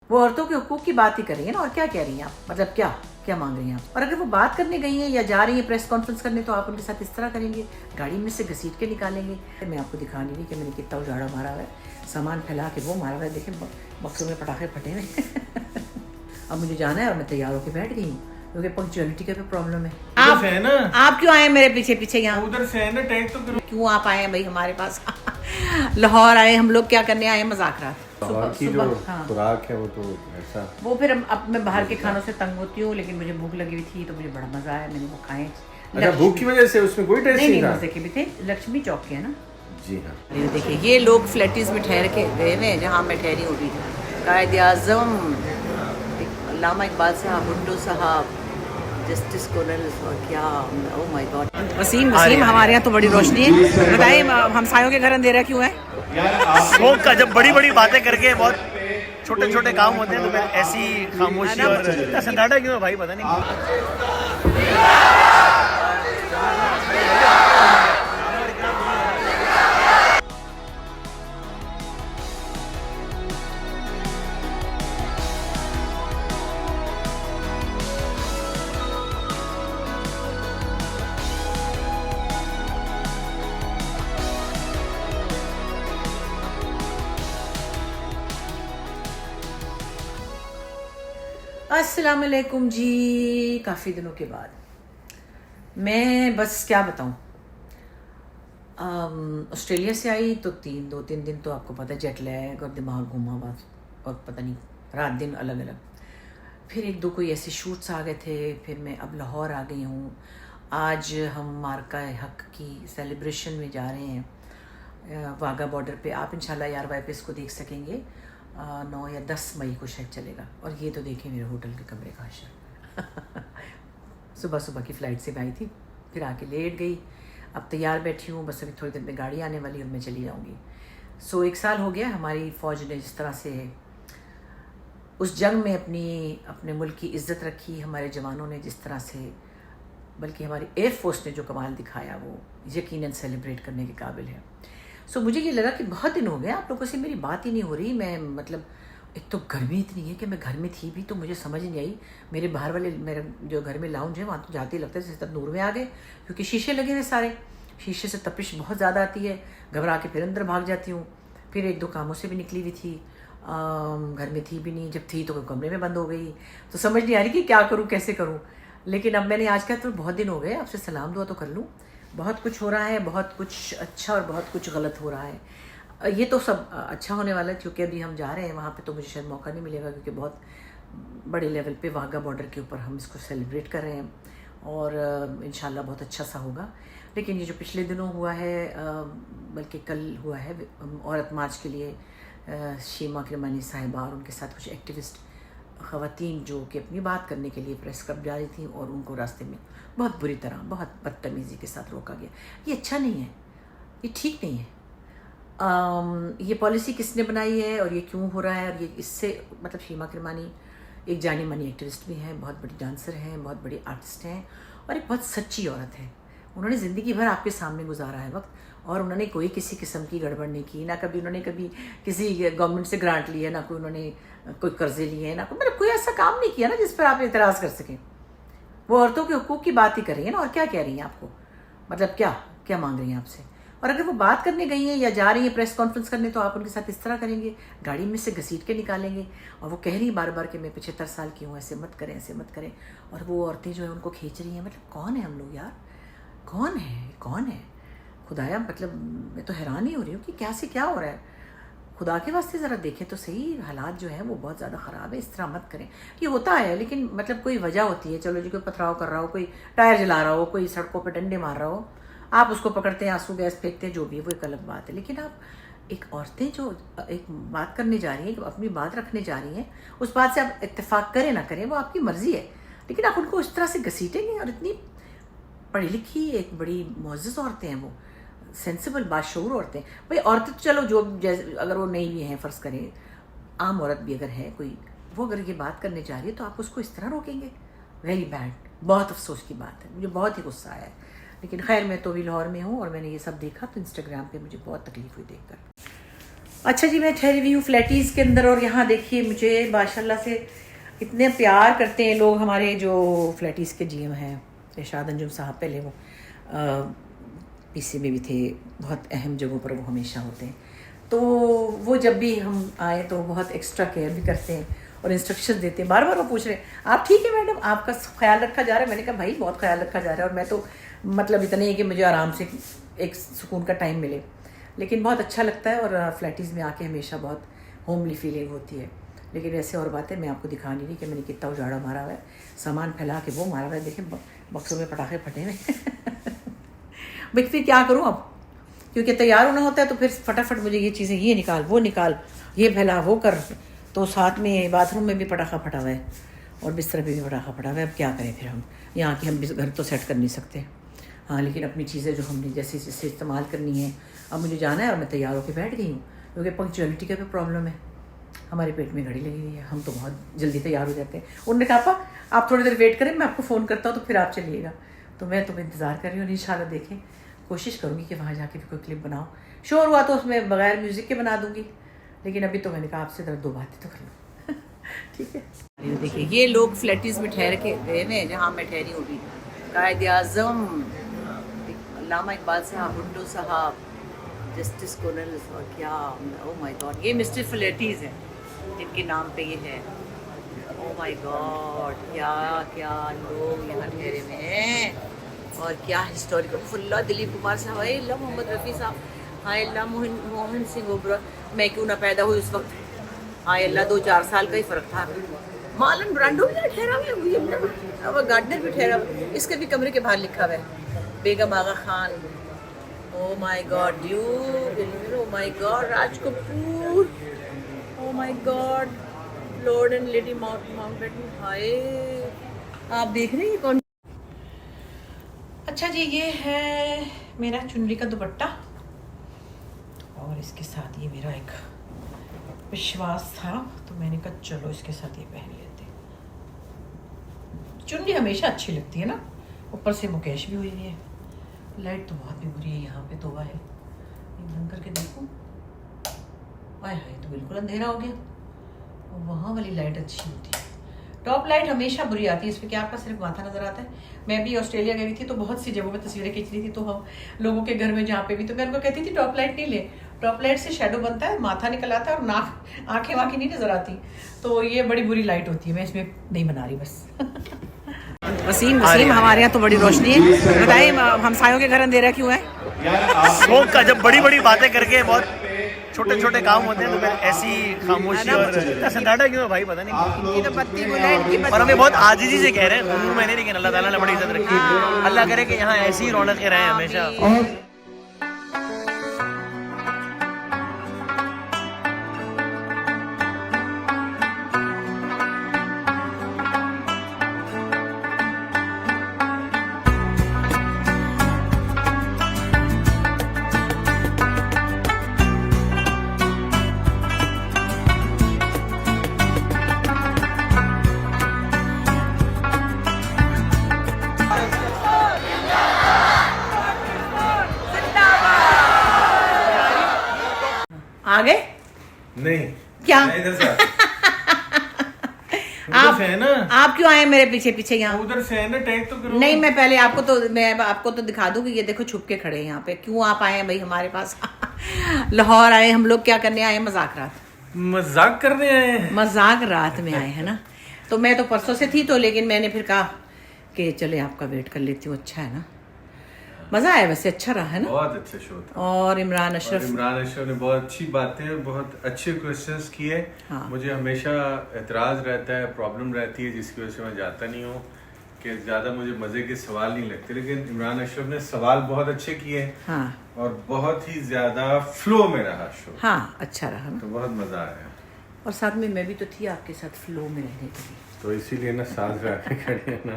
वो औरतों के हुकूक की बात ही कर रही है ना, और क्या कह रही हैं आप, मतलब क्या क्या मांग रही हैं आप। और अगर वो बात करने गई हैं या जा रही हैं प्रेस कॉन्फ्रेंस करने, तो आप उनके साथ इस तरह करेंगे, गाड़ी में से घसीट के निकालेंगे। मैं आपको दिखा नहीं रही कि मैंने कितना उजाड़ा मारा हुआ है, सामान फैला के वो मारा हुआ है, देखें बक्सों में पटाखे फटे हुए अब मुझे जाना है और मैं तैयार होकर बैठ गई हूँ, क्योंकि पंक्चुअलिटी का भी प्रॉब्लम है। आप क्यों आए मेरे पीछे पीछे यहाँ? उधर से है ना, टैग तो करो। क्यों आप आए हैं भाई हमारे पास लाहौर आए हम लोग, क्या करने आए? मजाक रात की जो खुराक है वो तो ऐसा, वो फिर अब मैं बाहर के खानों से तंग होती हूँ, लेकिन मुझे भूख लगी हुई थी तो मुझे बड़ा मजा आया, मैंने वो खाए। अच्छा, भूख की वजह से उसमें कोई टेस्ट नहीं था? मजे के भी थे। लक्ष्मी चौक के है ना जी हाँ। ये देखिए, ये लोग फ्लैटिस में ठहर के गए हुए हैं जहाँ मैं ठहरी हुई थी। कायद आज़म अल्लामा इकबाल साहब, भुट्टो साहब, जस्टिस कोरल, और क्या, ओह माय गॉड। वसीम हमारे यहाँ तो बड़ी रोशनी है। बताइए हमसायों के घर अंधेरा क्यों है? वो का जब बड़ी बड़ी बातें करके बहुत छोटे छोटे काम होते हैं तो फिर ऐसी खामोशी और सन्नाटा क्यों है भाई, पता नहीं। अस्सलाम वालेकुम जी, काफ़ी दिनों के बाद मैं बस क्या बताऊं, ऑस्ट्रेलिया से आई तो दो तीन दिन तो आपको पता है जेट लैग और दिमाग घुमा हुआ और पता नहीं रात दिन अलग अलग। फिर एक दो कोई ऐसे शूट्स आ गए थे, फिर मैं अब लाहौर आ गई हूँ। आज हम मार्का हक की सेलिब्रेशन में जा रहे हैं वाघा बॉर्डर पे। आप इंशाल्लाह यार वाइपिस को देख सकेंगे, 9 या 10 मई को शायद चलेगा। और ये तो देखिए मेरे होटल के कमरे का हाशर सुबह सुबह की फ़्लाइट से मैं आई थी, फिर आके लेट गई, अब तैयार बैठी हूँ, बस अभी थोड़ी देर में गाड़ी आने वाली और मैं चली जाऊँगी। 1 साल हो गया हमारी फ़ौज ने जिस तरह से उस जंग में अपने मुल्क की इज़्ज़त रखी, हमारे जवानों ने जिस तरह से, बल्कि हमारी एयरफोर्स ने जो कमाल दिखाया वो यकीनन सेलिब्रेट करने के काबिल है। मुझे ये लगा कि बहुत दिन हो गए आप लोगों से मेरी बात ही नहीं हो रही। मैं मतलब एक तो गर्मी इतनी है कि मैं घर में थी भी तो मुझे समझ नहीं आई। मेरे बाहर वाले मेरे जो घर में लाउंज है वहाँ तो जाते ही लगता है जैसे नूर में आ गए, क्योंकि शीशे लगे हुए सारे, शीशे से तपिश बहुत ज़्यादा आती है, घबरा के फिर अंदर भाग जाती हूँ। फिर एक दो कामों से भी निकली हुई थी, घर में थी भी नहीं, जब थी तो कमरे में बंद हो गई, तो समझ नहीं आ रही कि क्या करूँ कैसे करूँ। लेकिन अब मैंने आज कहा तो बहुत दिन हो गए, आपसे सलाम दुआ तो कर लूँ। बहुत कुछ हो रहा है, बहुत कुछ अच्छा और बहुत कुछ गलत हो रहा है। ये तो सब अच्छा होने वाला है, क्योंकि अभी हम जा रहे हैं वहाँ पे तो मुझे शायद मौका नहीं मिलेगा, क्योंकि बहुत बड़े लेवल पे वाघा बॉर्डर के ऊपर हम इसको सेलिब्रेट कर रहे हैं और इंशाल्लाह बहुत अच्छा सा होगा। लेकिन ये जो पिछले दिनों हुआ है, बल्कि कल हुआ है, औरत मार्च के लिए शीमा किरमानी साहिबा और उनके साथ कुछ एक्टिविस्ट ख़वातीन जो कि अपनी बात करने के लिए प्रेस क्लब जा रही थी और उनको रास्ते में बहुत बुरी तरह, बहुत बदतमीज़ी के साथ रोका गया। ये अच्छा नहीं है, ये ठीक नहीं है। ये पॉलिसी किसने बनाई है और ये क्यों हो रहा है? और ये इससे मतलब शीमा किरमानी एक जानी मानी एक्टिविस्ट भी हैं, बहुत बड़ी डांसर हैं, बहुत बड़ी आर्टिस्ट हैं और एक बहुत सच्ची औरत है। उन्होंने ज़िंदगी भर आपके सामने गुजारा है वक्त, और उन्होंने कोई किसी किस्म की गड़बड़ नहीं की, ना कभी उन्होंने किसी गवर्नमेंट से ग्रांट ली है, ना कोई उन्होंने कोई कर्जे लिए हैं, ना मतलब कोई ऐसा काम नहीं किया ना जिस पर आप एतराज़ कर सकें। वो औरतों के हुकूक की बात ही कर रही है ना, और क्या कह रही हैं आपको, मतलब क्या क्या मांग रही हैं आपसे। और अगर वो बात करने गई हैं या जा रही हैं प्रेस कॉन्फ्रेंस करने, तो आप उनके साथ इस तरह करेंगे, गाड़ी में से घसीट के निकालेंगे। और वो कह रही है बार बार कि मैं 75 साल की हूँ, ऐसे मत करें ऐसे मत करें। और वो औरतें जो है उनको खींच रही हैं। मतलब कौन है हम लोग यार, कौन है खुदाया। मतलब मैं तो हैरान ही हो रही हूँ कि क्या से क्या हो रहा है। खुदा के वास्ते ज़रा देखें तो सही, हालात जो है वो बहुत ज़्यादा ख़राब है, इस तरह मत करें। ये होता है लेकिन मतलब कोई वजह होती है, चलो जी कोई पथराव कर रहा हो, कोई टायर जला रहा हो, कोई सड़कों पर डंडे मार रहा हो, आप उसको पकड़ते हैं, आंसू गैस फेंकते हैं, जो भी वो एक अलग बात है। लेकिन आप एक औरतें जो एक बात करने जा रही हैं, अपनी बात रखने जा रही हैं, उस बात से आप इत्तेफाक करें ना करें वो आपकी मर्ज़ी है, लेकिन आप उनको इस तरह से घसीटेंगे। और इतनी पढ़ी लिखी एक बड़ी मुअज़्ज़ज़ औरतें हैं, वो सेंसिबल बाशऊर औरतें। भाई औरतें तो चलो जो जैसे अगर वो नहीं भी हैं, फ़र्ज़ करें आम औरत भी अगर है कोई, वो अगर ये बात करने जा रही है तो आप उसको इस तरह रोकेंगे। वेरी बैड, बहुत अफसोस की बात है, मुझे बहुत ही गुस्सा आया है। लेकिन खैर मैं तो भी लाहौर में हूँ और मैंने ये सब देखा तो इंस्टाग्राम पे मुझे बहुत तकलीफ़ हुई देखकर। अच्छा जी, मैं ठहरी हुई हूँ फ्लैटीज़ के अंदर और यहाँ देखिए मुझे माशाल्लाह से इतने प्यार करते हैं लोग। हमारे जो फ्लैटीज़ के जीएम हैं इरशाद अंजुम साहब, पहले वो पीसी में भी थे, बहुत अहम जगहों पर वो हमेशा होते हैं। तो वो जब भी हम आए तो बहुत एक्स्ट्रा केयर भी करते हैं और इंस्ट्रक्शन देते हैं। बार बार वो पूछ रहे हैं आप ठीक है मैडम, आपका ख्याल रखा जा रहा है। मैंने कहा भाई बहुत ख्याल रखा जा रहा है, और मैं तो मतलब इतना ही कि मुझे आराम से एक सुकून का टाइम मिले, लेकिन बहुत अच्छा लगता है। और फ्लैटीज़ में आके हमेशा बहुत होमली फीलिंग होती है। लेकिन ऐसे और बात है, मैं आपको दिखा नहीं रही कि मैंने कितना उजाड़ा मारा हुआ है, सामान फैला के वो मारा हुआ है। देखें बक्सों में पटाखे फटे हुए भाई फिर क्या करूँ अब, क्योंकि तैयार होना होता है तो फिर फटाफट मुझे ये चीज़ें, ये निकाल, वो निकाल, ये फैला, वो कर। तो साथ में बाथरूम में भी पटाखा फटा हुआ है और बिस्तर पे भी पटाखा फटा हुआ है। अब क्या करें फिर हम, यहाँ की हम घर तो सेट कर नहीं सकते। हाँ, लेकिन अपनी चीज़ें जो हमने जैसे जैसे इस्तेमाल करनी है, अब मुझे जाना है और मैं तैयार होकर बैठ गई हूँ, क्योंकि पंक्चुअलिटी का भी प्रॉब्लम है। हमारे पेट में घड़ी लगी हुई है, हम तो बहुत जल्दी तैयार हो जाते हैं। उन्होंने कहा पापा आप थोड़ी देर वेट करें, मैं आपको फ़ोन करता हूँ तो फिर आप चलिएगा। तो मैं तो इंतज़ार कर रही हूँ, इंशाल्लाह देखें, कोशिश करूँगी कि वहाँ जाके भी कोई क्लिप बनाओ। शोर हुआ तो उसमें बगैर म्यूज़िक के बना दूँगी, लेकिन अभी तो मैंने कहा आपसे ज़रा दो बातें तो कर लो ठीक है। देखिए ये लोग फ्लैटीज़ में ठहर के गए हैं जहाँ मैं ठहरी हूँ अभी। कायद आज़म, अल्लामा इकबाल साहब, भुट्टो साहब, जस्टिस कोनल और क्या, ओह माय गॉड, ये मिस्टर फ्लैटीज़ है जिनके नाम पे ये है। ओह माय गॉड, क्या क्या लोग यहाँ ठहरे हुए हैं और क्या हिस्टोरिकल। फुल्ला दिलीप कुमार साहब, हाय अल्लाह मोहम्मद रफ़ी साहब, हाय अल्लाह मोहन सिंह ओबरा, मैं क्यों ना पैदा हुई उस वक्त, हाय अल्लाह 2-4 साल का ही फ़र्क था। मालन ब्रांडो भी ठहरा हुआ है, अब गार्डनर भी ठहरा हुआ, इसके भी कमरे के बाहर लिखा हुआ है Begum Aga Khan. Oh my god duke, oh my god Raj Kapoor, oh my god lord and lady Mountbatten. Hi आप देख रहे हैं कौन। अच्छा जी, ये है मेरा चुनरी का दुपट्टा और इसके साथ ये मेरा एक विश्वास था, तो मैंने कहा चलो इसके साथ ये पहन लेते। चुनरी हमेशा अच्छी लगती है ना, ऊपर से मुकेश भी हुई है। लाइट तो बहुत भी बुरी है यहाँ पे, तोबा है। ये बंद करके देखो, आय हाय तो बिल्कुल अंधेरा हो गया। और वहाँ वाली लाइट अच्छी होती है, टॉप लाइट हमेशा बुरी आती है। इस पर क्या आपका सिर्फ माथा नजर आता है। मैं भी ऑस्ट्रेलिया गई थी तो बहुत सी जगहों पे तस्वीरें खींच रही थी, तो हम लोगों के घर में जहाँ पे भी, तो मैं उनको कहती थी टॉप लाइट नहीं ले, टॉप लाइट से शेडो बनता है, माथा निकल आता है और नाक आंखें वाँखें नहीं नजर आती। तो ये बड़ी बुरी लाइट होती है, मैं इसमें नहीं बना रही बस वसीम हमारे यहाँ तो बड़ी रोशनी है। बताइए हमसायों के घर अंधेरा क्यों है? वो का जब बड़ी बड़ी बातें करके बहुत छोटे छोटे काम होते हैं तो फिर ऐसी खामोशी और सन्नाटा क्यों है भाई, पता नहीं। ये तो बत्ती बुलेट की और हमें बहुत आजीजी से कह रहे हैं, हुजूर मैंने, लेकिन अल्लाह ताला ने बड़ी इज्जत रखी है। अल्लाह करे कि यहाँ ऐसी ही रौनकें रहें हमेशा। आ गए? नहीं क्या इधर से आप से है ना, आप क्यों आए मेरे पीछे पीछे यहाँ? उधर से है ना, टैग तो करो। नहीं, मैं पहले आपको तो दिखा दूंगी। ये देखो छुप के खड़े हैं यहाँ पे। क्यों आप आए हैं भाई हमारे पास? लाहौर आए हम लोग, क्या करने आए? मजाक करने आए हैं। मजाक रात में आए हैं ना। तो मैं तो परसों से थी, तो लेकिन मैंने फिर कहा कि चले आपका वेट कर लेती हूँ। अच्छा है ना, मजा आया वैसे, अच्छा रहा है ना, बहुत अच्छा शो था। और इमरान अशरफ ने बहुत अच्छी बातें, बहुत अच्छे क्वेश्चंस किए। हाँ। मुझे हमेशा एतराज रहता है, प्रॉब्लम रहती है, जिसकी वजह से मैं जाता नहीं हूँ कि ज़्यादा मुझे मज़े के सवाल नहीं लगते। लेकिन इमरान अशरफ ने सवाल बहुत अच्छे किए। हाँ, और बहुत ही ज़्यादा फ्लो में रहा शो। हाँ अच्छा रहा ना, तो बहुत मज़ा आया। और साथ में मैं भी तो थी आपके साथ फ्लो में रहने के लिए। तो इसीलिए ना साथ रहते खड़े हैं ना।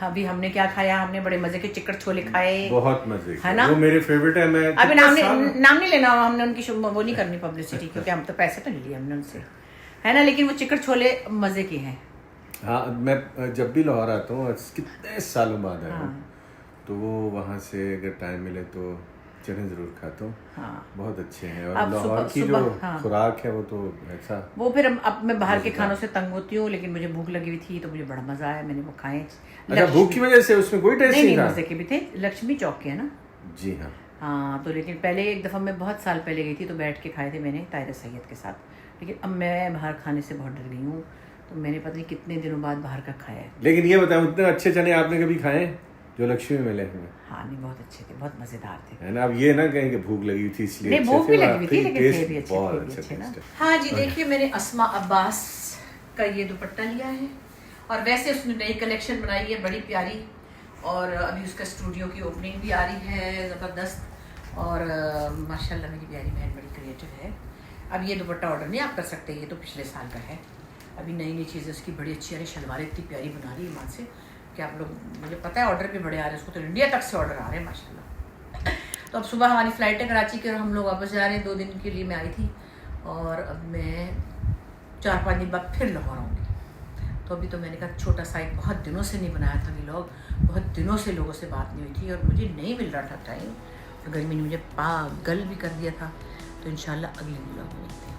अभी हमने क्या खाया? हमने बड़े मजे के चिकन छोले खाए, बहुत मजे है ना, वो मेरे फेवरेट है। मैं अभी नाम नहीं लेना, हमने उनकी वो नहीं करनी पब्लिसिटी, क्योंकि हम तो पैसे तो नहीं लिए हमने उनसे, है ना। लेकिन वो चिकन छोले मजे के हैं। हाँ, मैं जब भी लाहौर आता हूँ, कितने सालों बाद आया हूँ, हाँ। तो वो वहाँ से अगर टाइम मिले तो चने ज़रूर खाता हूँ। हाँ बहुत अच्छे हैं। अब और लाहौर सुबह- की जो सुबह, हाँ। खुराक है वो तो ऐसा, वो फिर अब मैं बाहर के खानों से तंग होती हूँ, लेकिन मुझे भूख लगी हुई थी तो मुझे बड़ा मज़ा आया, मैंने वो खाए। अच्छा भूख की वजह से उसमें कोई टेस्ट नहीं नहीं नहीं था? मज़े के भी थे, लक्ष्मी चौक के है ना। जी हाँ। हाँ तो लेकिन पहले एक दफ़ा मैं बहुत साल पहले गई थी तो बैठ के खाए थे मैंने ताहिर सैयद के साथ, लेकिन अब मैं बाहर खाने से बहुत डर गई हूँ, तो मैंने पता नहीं कितने दिनों बाद बाहर का खाया है। लेकिन ये बताओ, इतने अच्छे चने आपने कभी खाए हैं जो लक्ष्मी में मिले हमें? हाँ नहीं बहुत अच्छे थे, बहुत मज़ेदार थे। है ना। अब ये ना कहें कि भूख लगी हुई थी इसलिए नहीं अच्छे भूख थे, भी और लगी हुई थी, आपके लेकिन टेस्ट थे भी अच्छे, बहुत थे भी अच्छा अच्छे ना। टेस्ट है। हाँ जी देखिए मैंने अस्मा अब्बास का ये दुपट्टा लिया है, और वैसे उसने नई कलेक्शन बनाई है बड़ी प्यारी, और अभी उसका स्टूडियो की ओपनिंग भी आ रही है ज़बरदस्त, और माशाल्लाह मेरी प्यारी बहन बड़ी क्रिएटिव है। अब ये दुपट्टा ऑर्डर नहीं आप कर सकते, ये तो पिछले साल का है, अभी नई नई चीज़ें उसकी बड़ी अच्छी आ रही, शलवारें इतनी प्यारी बना रही है माँ से कि आप लोग, मुझे पता है ऑर्डर भी बड़े आ रहे हैं उसको, तो इंडिया तक से ऑर्डर आ रहे हैं माशाल्लाह। तो अब सुबह हमारी फ़्लाइट है कराची की और हम लोग वापस जा रहे हैं, 2 दिन के लिए मैं आई थी, और अब मैं 4-5 दिन बाद फिर लाहौर आऊँगी। तो अभी तो मैंने कहा छोटा सा एक, बहुत दिनों से नहीं बनाया था व्लॉग, बहुत दिनों से लोगों से बात नहीं हुई थी और मुझे नहीं मिल रहा था टाइम, और गर्मी ने मुझे पागल भी कर दिया था। तो इंशाल्लाह अगले व्लॉग में मिलते हैं।